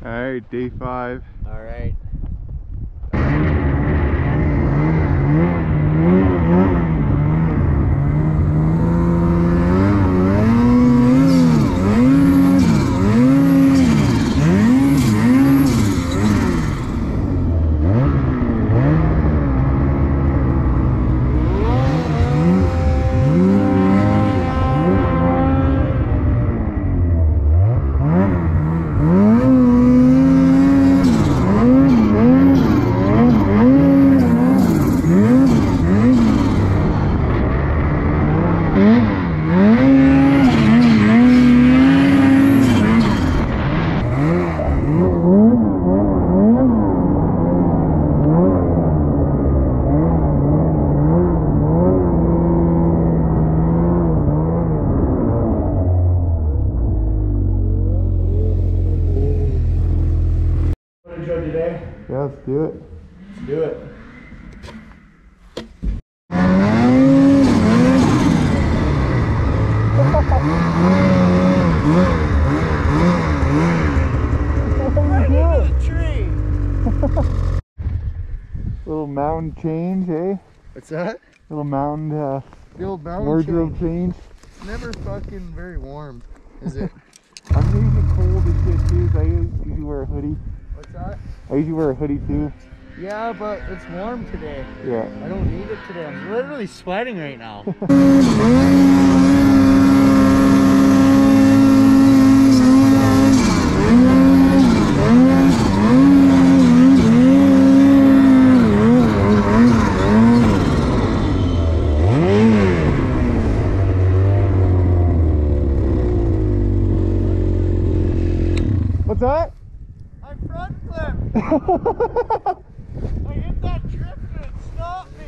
All right, day 5. All right. Today? Yeah, let's do it. Let's do it. Right into the tree. Little mountain change, eh? What's that? Little mountain The old mountain wardrobe change. It's never fucking very warm, is it? I'm usually cold as shit too, so I usually wear a hoodie. What's that? I usually wear a hoodie too. Yeah, but it's warm today. Yeah. I don't need it today. I'm literally sweating right now. What's that? I front flipped. I hit that drift and it stopped me.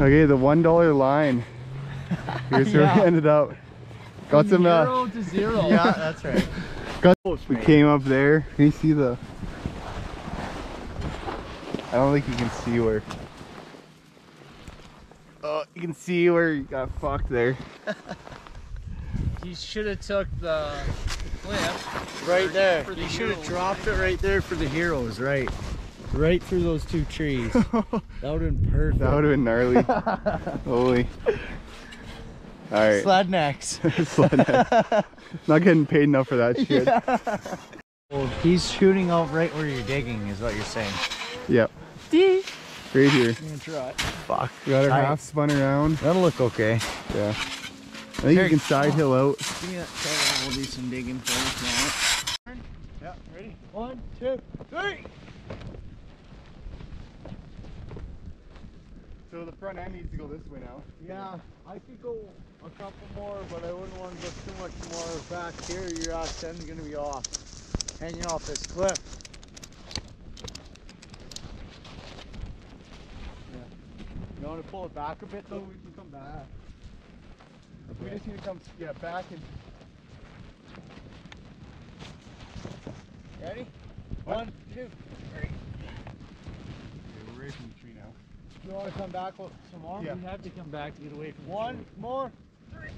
Okay, the $1 line. Here's where we ended up. Got some 0 to 0. Yeah, that's right. We came up there. Can you see the? I don't think you can see where. Oh, you can see where you got fucked there. You should have took the clip right there. You should have dropped it right there for the heroes, right? Right through those 2 trees. That would have been perfect. That would have been gnarly. Holy. Alright. Sled necks. Sled necks. Not getting paid enough for that shit. Yeah. Well, he's shooting out right where you're digging, is what you're saying. Yep. Right here. I'm gonna try it. Fuck. We got our half spun around. That'll look okay. Yeah. I think you can side hill out. Give me that trailer, we'll do some digging first now. Yeah, ready? 1, 2, 3! So the front end needs to go this way now. Yeah, I could go a couple more, but I wouldn't want to go too much more back here. Your ass end's gonna be off, hanging off this cliff. Yeah. You want to pull it back a bit though? We can come back. Okay. We just need to come back and. Ready? What? 1, 2, 3. Okay, we're away from the tree now. You want to come back some more? Yeah. We have to come back to get away from one more. 3. A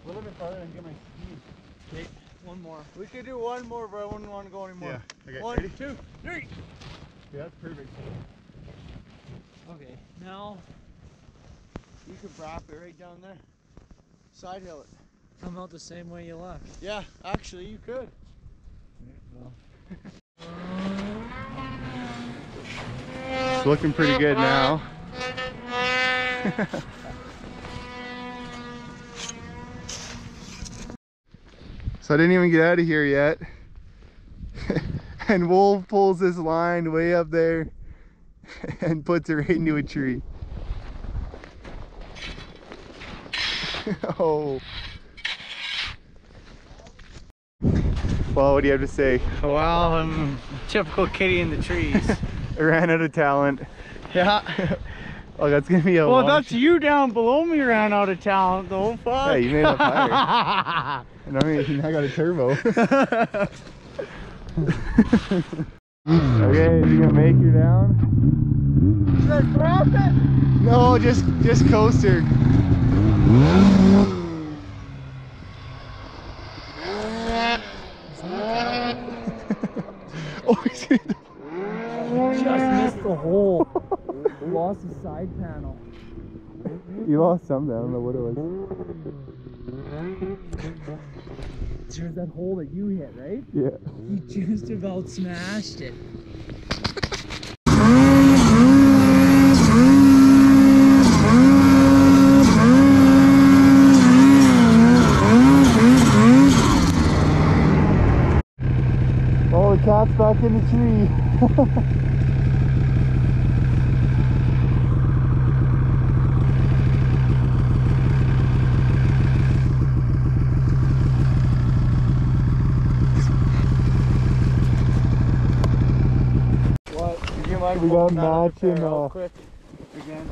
little bit farther and get my speed. Okay, one more. We could do one more, but I wouldn't want to go anymore. Yeah. Okay. 1, ready? 2, 3. Okay, that's perfect. Okay, now you could wrap it right down there. Side hill it. Come out the same way you left. Yeah, actually you could. It's looking pretty good now. So I didn't even get out of here yet. And Wolf pulls this line way up there and puts it right into a tree. Oh. Well, what do you have to say? Well, I'm typical kitty in the trees. I ran out of talent. Yeah. Oh, that's gonna be a Well, long that's you down below me ran out of talent though. Fuck. Yeah, you made it higher. And I got a turbo. Okay, is you gonna make her down? Should I drop it? No, just coast her. Oh, he's gonna... Just missed the hole. Lost the side panel. You lost something, I don't know what it was. There's that hole that you hit, right? Yeah. You just about smashed it. Oh, the cat's back in the tree. What? Do you mind We got pulling that up matching, there real quick again?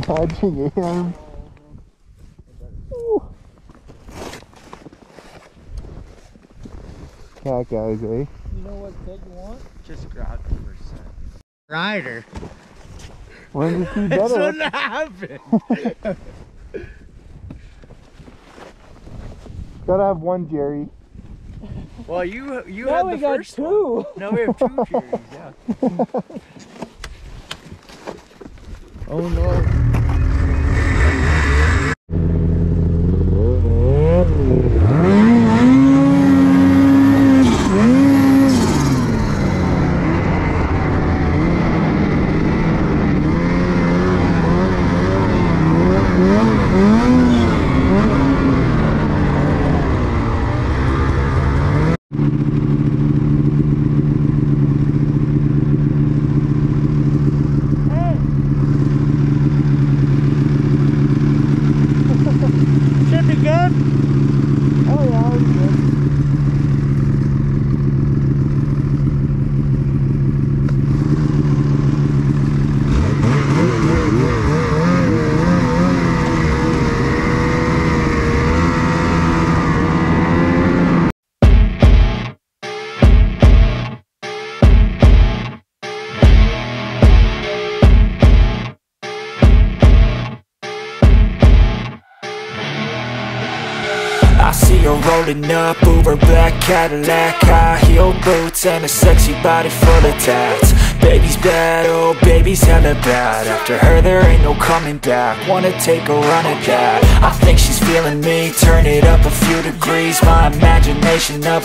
Matching arms. Cat guys, eh? You know what kit you want? Just grab it for a second. Rider. When does he This better? wouldn't happen. Gotta have one Jerry. Well, you Now had we the got first two. one. Now we have 2 Jerry's, yeah. Oh no. Should be good. Oh yeah, it's good. I see her rolling up, Uber black Cadillac, high heel boots and a sexy body full of tats. Baby's bad, oh baby's hella bad. After her there ain't no coming back. Wanna take a run at that. I think she's feeling me, turn it up a few degrees. My imagination of her